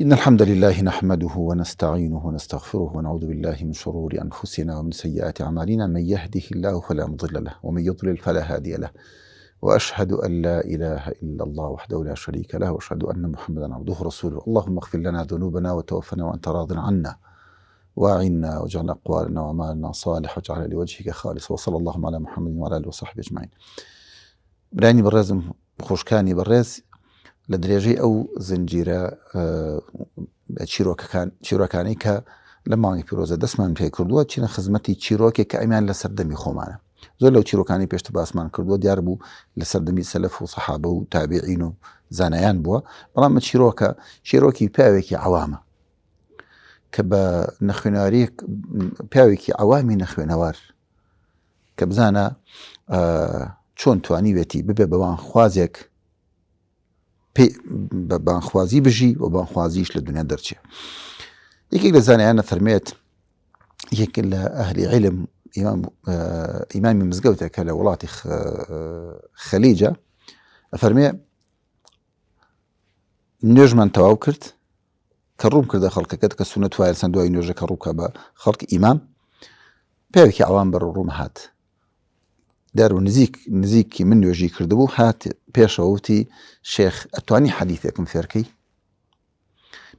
إن الحمد لله نحمده ونستعينه ونستغفره ونعوذ بالله من شرور أنفسنا ومن سيئات أعمالنا. من يهده الله فلا مضل له ومن يضلل فلا هادي له، وأشهد أن لا إله إلا الله وحده لا شريك له، وأشهد أن محمدا عبده ورسوله. اللهم اغفر لنا ذنوبنا وتوفنا وأنت راض عنا، وأعنا واجعل أقوالنا وأعمالنا صالح واجعل لوجهك خالص. وصلى الله على محمد وعلى آله وصحبه أجمعين. براني برازم خوشكاني برز لدرجة أو زنجيرة چیرۆکانی کە لە مانگی پیرۆزە دەستمان پێ کردووە چینە خزمەتی چیرۆکێک کە ئەمیان لە سەردەمی خۆمانە. زۆر لەو چیرۆکانی پێشتر باسمان کردووە دیار بوو لە سەردەمی سەلەف و سەحابە و تابعین و زانایان بووە، بەڵام چیرۆکی پیاوێکی عەوامە کە بە نەخوێنەواری پیاوێکی عەوامی نەخوێنەوار کە بزانە چۆن توانیوێتی ببێ بەوانخوازێک بە بانخوازی بژی و بانخوازیش لە دنیا دەرچێ. یەکێک لە زانایانە فەرمێت، یەک لە ئەهلی عیلم ئیمامی مزگەوتە کە لە وڵاتی خەلیجە، ئەفەرمێ نوێژمان تەواو کرد کە ڕووم کردە خەڵکەکەت کە سونەت وایە چەند دوای نوێژەکە ڕووکە بە خەڵکی ئیمام، پیاوێکی عەوام بەڕ ڕووم هات دار و نزیکی من نوێژی کردبوو، هات پێشەوە وتی شێخ ئەتوانی حەدیثێکم فێرکەی؟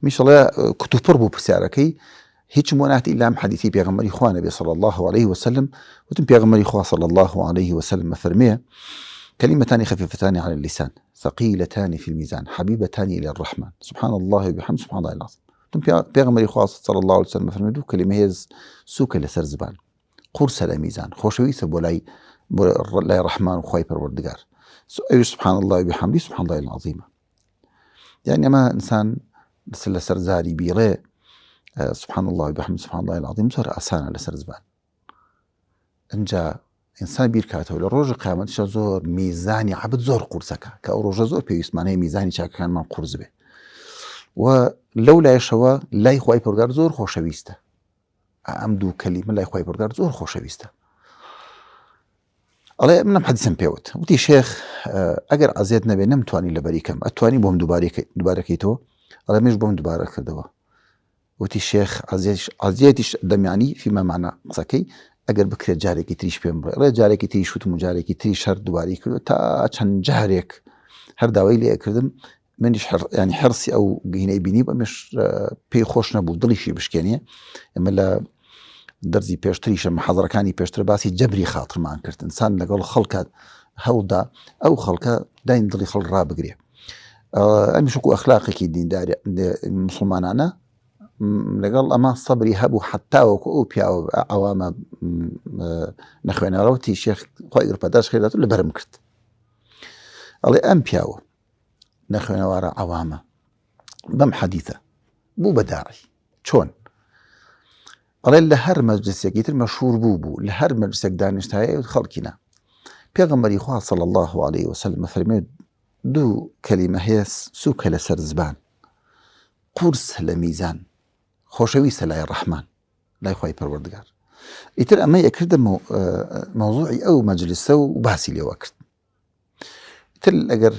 میشەڵێ کتوپڕ بوو پرسیارەکەی، هیچم بۆ ناتی ئیلا ئەم حەدیثی پێغەمبەری خوا نەبێ صلی الله عليه وسلم. وتم پێغەمبەری خوا صلی الله عليه وسلم فەرمێ كلمتان خفيفتان على اللسان ثقيلتان في الميزان حبيبتان إلى الرحمن سبحان الله وبحمده سبحان الله العظيم. وتم پێغەمبەری خوا صلی الله عليه وسلم فەرمێ دوو کلمە هێز سووکە لەسەر زبان، قورسە لە میزان، خۆشەویستە بۆ لای ڕەحمان و خوای پەروەردگار. أي سبحان الله وبحمده سبحان الله العظيم. يعني ما إنسان بس لسر زاري بيري سبحان الله وبحمده سبحان الله العظيم زور أسانة لسر زبان. إنجا إنسان بيركاته لروج قيامة زور ميزاني عبد زور قرصك كأروج زور بيوس معناه ميزاني شاك كان من قرص به. ولولا يشوا لا يخوي پروردگار زور خوشويسته. أمدو كلمة لا يخوي پروردگار زور خوشويسته. الله منم حديثم بيوت وتي شيخ اگر عزيت نبي نمتواني لبريكم اتواني بهم دوباره كيتو الله مش بهم دوباره كردوا. وتي شيخ عزيتش دم يعني فيما معنى قصكي اگر بكره جاري تريش بيمبر جاري تريش وتم جاري تريش هر دوباره كردو تا چن جهرك هر داوي لي اكردم منش يعني حرصي او هنا بيني مش بي خوش نبو دليشي بشكانيه اما لا درزي پێشتریشە محاضرەکانی پێشتر باسی جەبری خاترمان کرد، ئینسان لەگەڵ خەڵکە هەوڵدا ئەو خەڵکە داین دڵی خەڵک ڕابگرێ. ئەمیش وەکو ئەخلاقێکی دینداری مسلمانانە لەگەڵ ئەمە سەبری هەبوو حتا وەکو ئەو پیاوە عەوامە نەخوێنەرەوتی شێخ خوای گەورپەداش خێراتو لەبەرم کرد. ئەڵێ ئەم پیاوە نەخوێنەوارە عەوامە بەم حەدیثە بوو بە داعی چۆن؟ ئەڵێ لە هەر مەجلیسێکی تر مەشهور بوو لە هەر مەجلیسێک دانیشتایە خەڵکینا. پێغەمبەری خوا صلی الله عليه وسلم فەرمێ دوو کەلیمە هەیە سووکە لەسەر زبان، قورس لە میزان، خۆشەویستە لای ڕەحمان لای خوای پەروەردگار. ئیتر ئەمە یەکردە مەوزوعی ئەو مەجلیسە و باسی لێوە کرد. ئیتر ئەگەر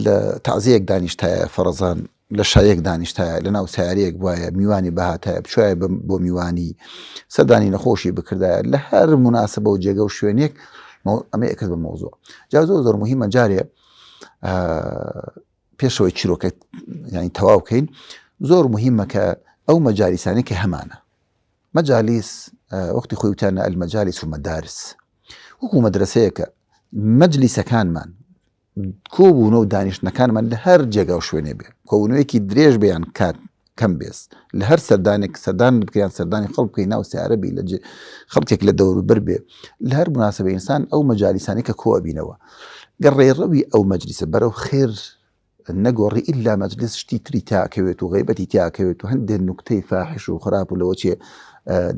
لە تەعزیەک دانیشتایە فەرەزان لە شایەک دانیشتایە لە ناو سیارەیەک وایە میوانی بەهاتایە بچایە بۆ میوانی سەردانی نەخۆشی بکردایە لە هەر مناسبە و جێگە و شوێنێک ئەمە یەکرد بە مەوزوع. جا زۆر مهمە جارێ پێشەوەی چیرۆکە یعنی تەواو بکەین زۆر مهمە کە ئەو مەجالیسانەی کە هەمانە مەجالیس وەختی خۆی وتیانە ئەلمەجالیس و مەدارس وەکو مەدرسەیەکە مەجلیسەکانمان کۆبوونە و دانیشتنەکانمان لە هەر جێگا و شوێنێ بێ، کۆبوونەوەیەکی درێژ بێیان کات کەم بێز لە هەر سەردان بکەیان سەردانی خەڵک بکەی ناو سیارە بی لە خەڵکێک لە دەوروبەر بێ لە هەر مناسبەی ئینسان ئەو مەجالیسانەی کە کۆ ئەبینەوە گەڕێڕەوی ئەو مەجلیسە بەرەو خێر نەگۆڕی ئیلا مەجلیس شتی تری تاکەوێت و غیبەتی تاکەوێت و هەندێک نوکتەی فاحش و خراپ و لەوە چێ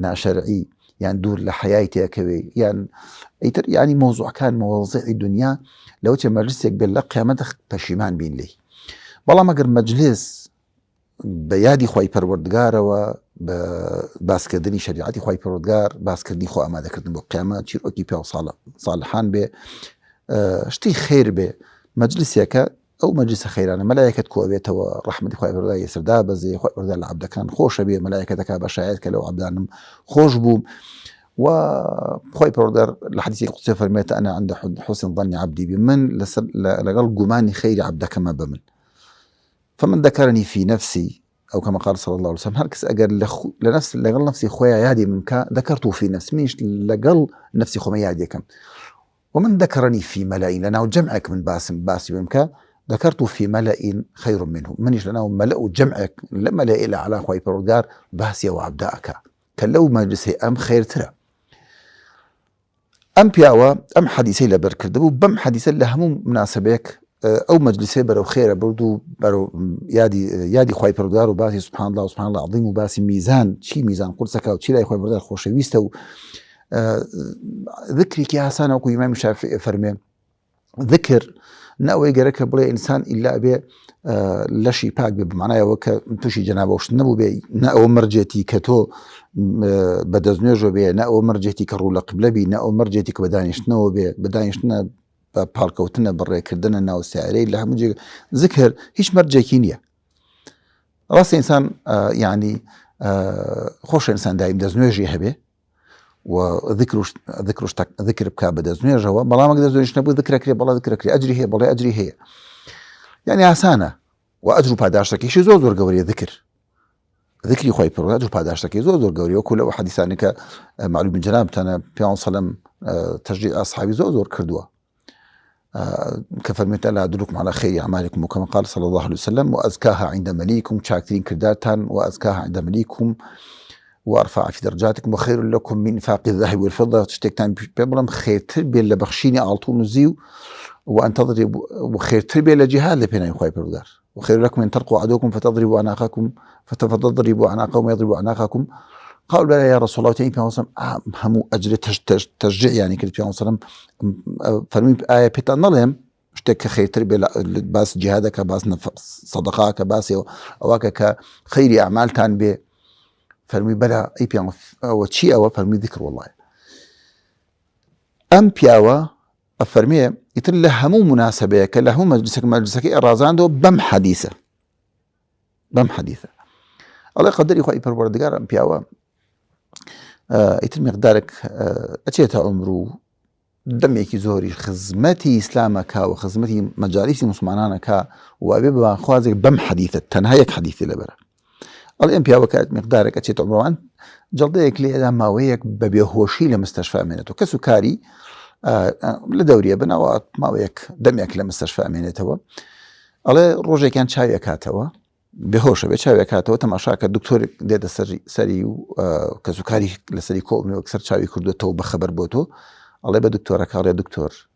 ناشەرعی یان دوور لە حەیای تاکەوێ یان ئیتر ینی مۆزوعەکان مەواضیعی دنیا لەوە چێ مەجلیسێک بێت لە قیامەتە پەشیمان بین لێی. بەڵام ئەگەر مەجلیس بە یادی خوای پەروەردگارەوە بە باسکردنی شریعەتی خوای پەروەردگار باسکردنی خۆ ئامادەکردن بۆ قیامەت چیرۆکی پیا و ساڵحان بێ شتی خێر بێ مەجلیسێکە ئەو مەجلیسە خەیرانە مەلایەکەت کۆ بێتەوە ڕەحمەتی خوای پەروەردگار سەردا بەزێ خوای پەروەردگار لە عەبدەکان خۆشە بێ مەلایەکەتەکە بەشایەت کە لەو عەبدانم خۆش بووم و خوای پەروەردگار لە حەدیثی قودسی فەرمێتە ئەنا عەندە حوسن ظەنی عەبدی بی من لەگەڵ گومانی خەیری عەبدەکەمە بە من فمن ذكرني في نفسي أو كما قال صلى الله عليه وسلم هركس أجر لنفس لقل نفسي خويا يادي منك ذكرته في نفسي مش لقل نفسي خويا يادي كم ومن ذكرني في ملأ لنا وجمعك من باسي منك ذكرته في ملأ خير منه منيش لنا ملأ جمعك لما لا إلا على خوي بردار باسي وعبداءك كلو مجلسي أم خير ترى أم بياوة أم حديثي لبركردبو بم حديثي لهم مناسبك أو مجلسي برو خير بردو برو يادي خوي بردار وباسي سبحان الله عظيم وباسي ميزان شي ميزان قرصك وشي لا خوي بردار خوشويسته ذكري كي حسان أو إمام الشافعي فرمي ذكر نأوي جرك بلا إنسان إلا أبي لشي باق بمعنى وك توشي جنابه وش نبو بي نأو مرجتي كتو بدزنيجو بي نأو مرجتي كرولا قبل بي نأو مرجتي كبدانيش نو بي بدانيش نا بالكوتنا بري كردنا ناو السعري اللي هم ذكر هيش مرجة كينيا راس إنسان يعني خوش إنسان دايم دزنيجي هبه وذكر بك بدزنيجه هو بلا ما دزنيجش نبو ذكرك بلا ذكرك أجري هي بلا أجري هي يعني عسانة وأجر باداشتك شي زور قوري ذكري خوي برو أجر باداشتك زور قوري وكل حديث عنك معلوم من جنابتنا بيان صلم تشجيع أصحابي زور كردوا كفرميت ألا أدلكم على خير أعمالكم وكما قال صلى الله عليه وسلم وأزكاها عند مليكم شاكرين كرداتان وأزكاها عند مليكم وأرفع في درجاتكم وخير لكم من إنفاق الذهب والفضة تشتكتان بيبلم خير تربية لبخشيني على طول نزيو وأن تضرب وخير تربية لجهاد لبينا يخوي بردار وخير لكم أن تلقوا عدوكم فتضربوا أعناقكم فتضربوا أعناقهم ويضربوا أعناقكم قالوا بلى يا رسول الله تعالى وسلم همو أجر تشجيع يعني كلمة في وسلم فرمي بآية بيتان نلهم اشتك خير تربية باس جهادك باس صدقاك باس أواك كخير أعمال تان بي فرمي بلا أي بيان وشي أو فرمي ذكر والله أم بياوة فرمي يتله همو مناسبة كله هم مجلسك إرازان دو بم حديثة الله يقدر يخوي بردقار أم بياوة يتم مقدارك أتيت عمره دميكي زوري خزمتي إسلامك وخزمتي مجالسي مسلمانانك وأبي بخوازك بم حديثة تنهايك حديثي لبرا الأنبياء وكانت مقدارك أتيت عمره أن جلديك لي ماويك ببيهوشي لمستشفى أمينته كسكاري لدورية بنوات ماويك دميك لمستشفى أمينته الله روجي كان شاوية كاتوا بهوشة بشاوية كاتوا تماشاك الدكتور ديدا سري كسكاري لسري كومي وكسر شاوي كردوته بخبر بوتو الله بدكتورك على دكتور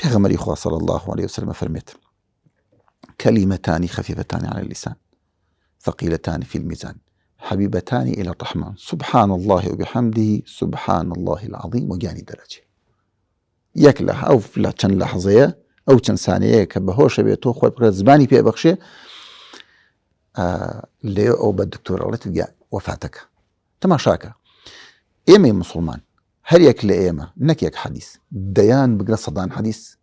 بيغمري خواه صلى الله عليه وسلم فرميت كلمتان خفيفتان على اللسان ثقيلتان في الميزان حبيبتان إلى الرحمن سبحان الله وبحمده سبحان الله العظيم وجاني درجة يكله أو لا كان لحظة أو كان ثانية كبهوش بيتو خوي بقى زباني بيه بخشي ليه أو بالدكتور الله تلقى وفاتك تماشاك إيمي مسلمان هل يكل إيمة نكيك حديث ديان بقرا صدان حديث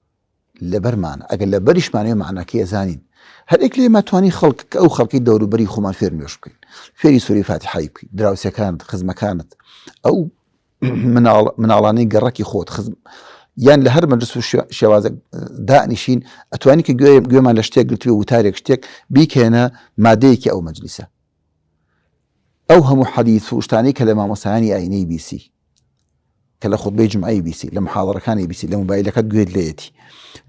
لبرمان أقل لبرش معناه معنا كي زانين هل يكل ما تواني خلقك أو خلقي دورو بري خمان فير ميوشبكين فيري سوري فاتحة يبكي دراوسيا كانت خزمة كانت أو من علاني قراكي خوت خزم يعني لهر مجلس شوازك دانشين أتواني كجوما لاشتيك قلت بيه وتاريك اشتيك بيك هنا ماديك أو مجلسة أو هم حديث وشتاني كلمة مساني أي بي سي كلا خطبة جمعة أي بي سي لمحاضرة كان أي بي سي لموبايلك تقول ليتي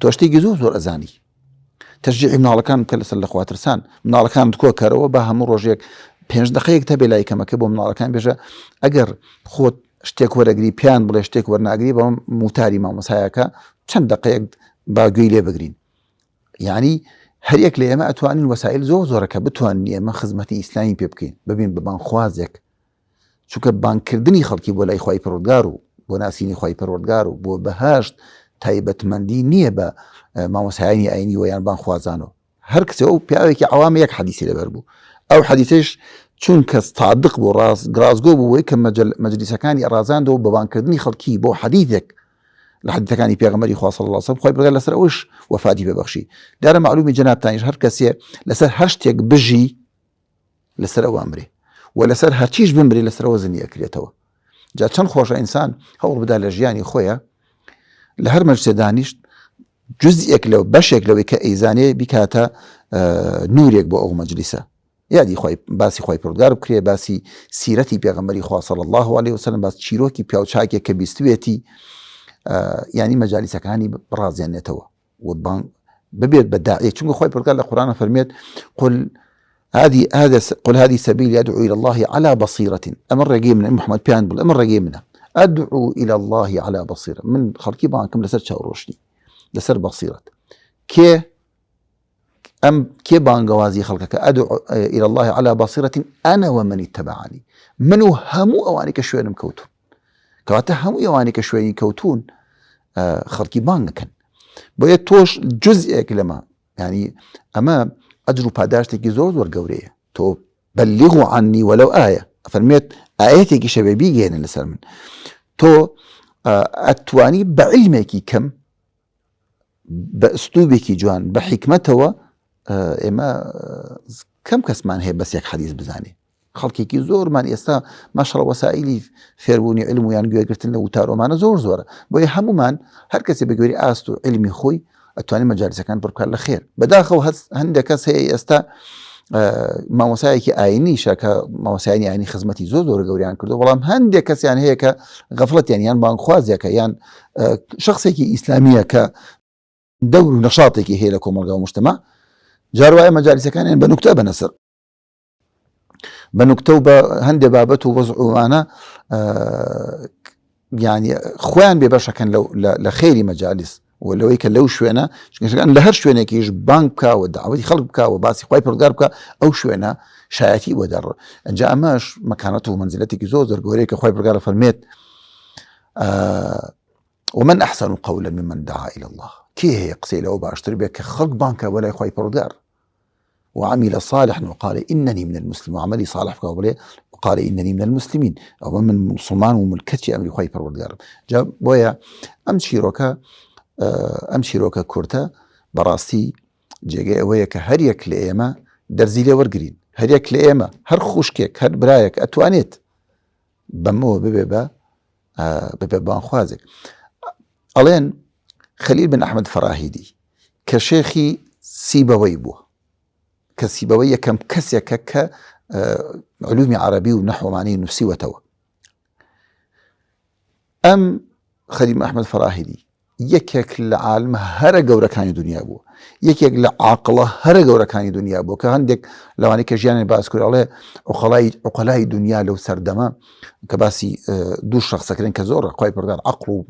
توشتي جزوز والأزاني تشجيعي من على كان كلا سلخ واترسان من على كان تكون كارو بها مروجيك 5 دقائق تبي لاي كما كبو من على كان بيجا أجر خود اشتيك ورقري بيان بلا اشتيك ورنا أقري بموتاري ما مساياك كم دقائق باقي لي بقرين يعني هريك لي ما أتواني الوسائل زورك بتواني ما خدمتي إسلامي بيبكي ببين ببان خوازك شو كبان كردني خلقي ولا إخوي بردارو وناسيني إخوي بردارو بو بهاشت تايبت مندي نيبا ما مسايني أيني ويان بان خوازانو هركسي أو بيعويك عوامي يك حديثي لبربو أو حديثيش چون کەس تعدق بۆ ڕاستگۆ بووی کە مەجلیسەکانی ئەڕازاندەوە بەبانکردنی خەڵکی بۆ حەدیثێک لە حەدیثەکانی پێغەمبەری خوا صلی الله علیه وسلم خۆی پەروەردگار لەسەر ئەوش وەفاتی پێبەخشی. دیارە معلومی جەنابتانیش هەر کەسێ لەسەر هەر شتێک بژی لەسەر ئەوە ئەمرێ و لەسەر هەرچیش بمرێ لەسەر ئەوە زنی ئەکرێتەوە. جا چەند خۆشە ئینسان هەوڵ بدا لە ژیانی خۆیە لە هەر مەجلسێ دانیشت جزئێک لەو بەشێک لەوەی کە ئەیزانێ بیکاتە نورێک بۆ ئەو مەجلیسە. یادی باسی خۆی پەروەردگار بکرێ، باسی سیرەتی پێغەمبەری خوا صلی الله علیه وسلم، باسی چیرۆکی پیاوچاکێک کە بیستوێتی ینی مەجالیسەکانی بڕازێنێتەوە و ببێت بە داعیە. چونکە خۆی پەروەردگار لە قورئانە فەرمێت قل هذه سبيل يدعو إلى الله على بصيرة. أمر رقي من محمد بيان بل أمر رقي منه أدعو إلى الله على بصيرة من خلقي بانكم لسر شاوروشني لسر بصيرة كي بانقوازي خلقك أدعو إلى الله على بصيرة أنا ومن اتبعني منو همو أوانيك شوين مكوتون كواتا همو أوانيك شوين كوتون خلقي بانكن بويت توش جزء كلمة يعني أما أجر پاداشتێکی زۆر گەورەیە. تۆ بەلیغوا عنی وەلەو ئایە فەرمێت ئاەتێکی شەبێبی گێنن لەسەر من. تۆ ئەتوانی بە عیلمێکی کەم بە ئوستوبێکی جوان بە حیکمەتەوە ئێمە کەم کەسمان هەیە بەس یەک حەدیث بزانێ. خەڵکێکی زۆرمان ئێستا ماشەڵڵا وەسائلی فێربوونی علم و یان گوێگرتن لە وتارۆمانە زۆرە. بۆیە هەمومان هەر کەسێ بە گوێری ئاست و علمی خۆی ئەتوانێت مەجالیسەکان بڕبکات لە خێر. بەداخەوە هەندێک کەس هەیە ئێستا مامۆسایەکی ئاینیشە کە مامۆسایانی ئاینی خزمەتی زۆر گەوریان کردو، بەڵام هەندێک کەسیان هەیە کە غەفڵەتیان یان بانگخوازێکە یان شخصێکی ئیسلامیە کە دەور و نەشاتێکی هەیە لە کۆمەلگا و مجتەمع، جاروایە مەجالیسەکانیان بە نوکتە بەنەسەر بە نوکتە و بە هەندێک بابەت و وەزعوانە ینی خۆیان بێبەشەکەن لە خێری مەجالیس ولەوەی کە لەو شوێنە لە هەر شوێنێکیش بانک بکە و داوەتی خەڵک بکە و باسی خۆی پەروەردگار بکە ئەو شوێنە شایەتی وەدەڕ. ئەنجا ئەمەش مەکانەت و منزلەتێکی زۆر گەورەیە کە خۆی پەروەردگار فەرمێت ومن أحسن قولا ممن دعا إلى الله. کێ هەیە قسەی لەوە باشتر بێت کە خەڵک بانکە بەلای خۆی پەروەردگار وعمل صالحا وقال إنني من المسلمين وعملي صالح بکە وقال إنني من المسلمين أو من مسلمان وملكتي أمري خۆی پەروەردگار. جا بۆیە ئەم چیرۆکە کورتە بەڕاستی جێگەی ئەوەیە کە هەر یەک لە ئێمە دەرزی لێ وەرگرین، هەر یەک لە ئێمە هەر خوشکێک هەر برایەک ئەتوانێت بەمەوە ببێ بانخوازێک. ئەڵێن خەلیل بن ئەحمەد فەراهیدی کە شێخی سیبەوەی بووە، کە سیبەوەی یەکەم کەسێکە کە علومی عەرەبی و نەحومانی نووسیوەتەوە. ئەم خەلیل بن ئەحمەد فەراهیدی یەکێک لە عالمە هەرە گەورەکانی دنیا بووە، یەکێک لە عاقڵە هەرە گەورەکانی دنیا بووە کە هەندێک لەوانەی کە ژیانی باس کرد ئەڵێ عوقەلای دنیا لەو سەردەمە کە باسی دوو شەخسەکردن کە زۆر خۆی پەروەردگار عەقڵ و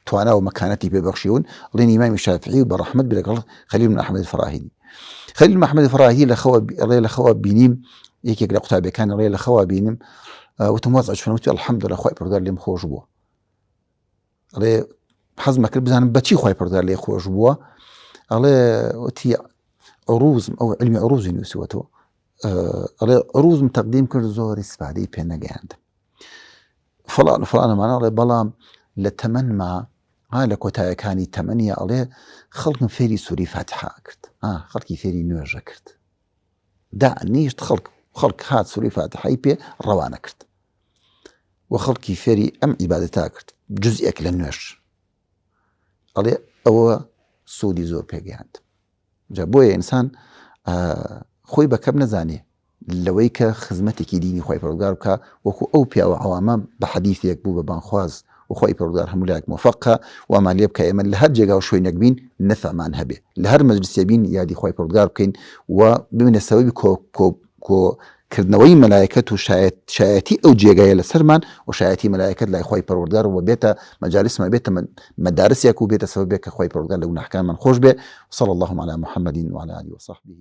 توانا و مەکانەتی پێبەخشیون، ئەڵێن ئیمامی شافعی و بەڕەحمەت بێ لەگەڵ خەلیل بن ئەحمەد فەراهیدی. خەلیل بن ئەحمەد فەراهیدی لە خەوا بینیم، یەکێک لە قوتابیەکان ئەڵێ لە خەوا بینیم وتم وەزع چۆنە، وتی ئەلحەمدولیلا خۆی پەروەردگار لێم خۆش بووە. ئەڵێ حەزم کرد بزانم بەچی خۆی پەروەردگار لێ خۆش بووە. ئەڵێ وتی عروزم ئەو علمی عروزی نووسیوەتەوە، ئەڵێ عروزم تەقدیم کرد زۆر ئیسفادەی پێ نەگەیاندم فڵان فڵانەمانە. ئەڵێ بەڵام لە تەمەنما لە کۆتاییەکانی تەمەنیە ئەڵێ خەڵکم فێری سووری فاتحا کرد، خەڵکی فێری نوێژە کرد، دانیشت خەڵک هات سووری فاتحای پێ ڕەوانە کرد و خەڵکی فێری ئەم عیبادەتا کرد جزئێک لە نوێژ. ئەڵێ ئەوە سوودی زۆر پێگەیاند. جا بۆیە ئینسان خۆی بەکەم نەزانێ لەوەی کە خزمەتێکی دینی خۆی پەروەردگار بکە، وەکو ئەو پیاوە عەوامە بە حەدیثێک بوو بە بانخواز و خۆی پەروەردگار هەموو لایەک موفەقە و ئەمان لێ بکە ئێمە لە هەر جێگا و شوێنێک بین نەفعمان هەبێ، لە هەر مەجلیسێ بین یادی خۆی پەروەردگار بکەین و ببینە سەبەبی کۆکردنەوەی مەلایکەت و شایەتی ئەو جێگایە لەسەرمان و شایەتی مەلایکەت لای خۆی پەروەردگار و بێتە مەجالیسمان بێتە مەدارسێک و بێتە سەبەبێک کە خۆی پەروەردگار لە گوناحەکانمان خۆش بێ. وصلی الله علی محمد وعلى آله وصحبه.